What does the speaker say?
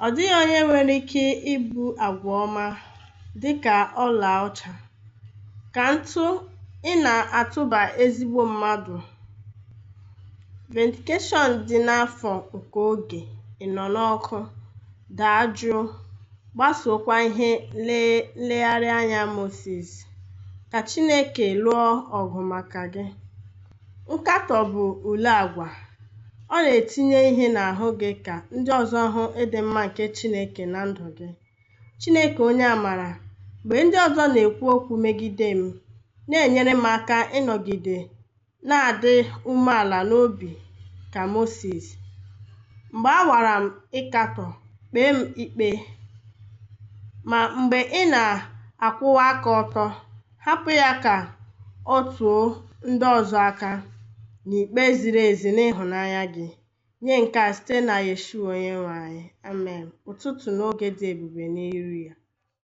Ọ dịghị onye nwere ike ibu àgwà ọma dịka ọla ọcha, ka ntụ ị na-atụba ezigbo mmadụ. Vindication dị n'afọ nke oge ị nọ n'ọkụ, daa jụụ, gbasokwa ihe nlegharịanya Moses, ka Chineke lụọ ọgụ maka gị. Nkatọ bụ ule agwa. Ọ na-etinye ihe n'ahụ gị ka ndị ọzọ hụ ịdị mma nke Chineke na ndụ gị. Chineke onye amara, mgbe ndị ọzọ na-ekwu okwu megide m, na-enyere m aka ịnọgide na-adị umeala n'obi ka Moses. Mgbe a nwara m ịkatọ, kpee m ikpe. Ma mgbe ị na-akwụwa aka ọtọ, hapụ ya ka o tuo ndị ọzọ aka n'ikpe ziri ezi n'ịhụnanya gị. Nye nke a site na Yeshua Onyenwe anyị. Amen. Ụtụtụ na oge dị ebube n'iru ya.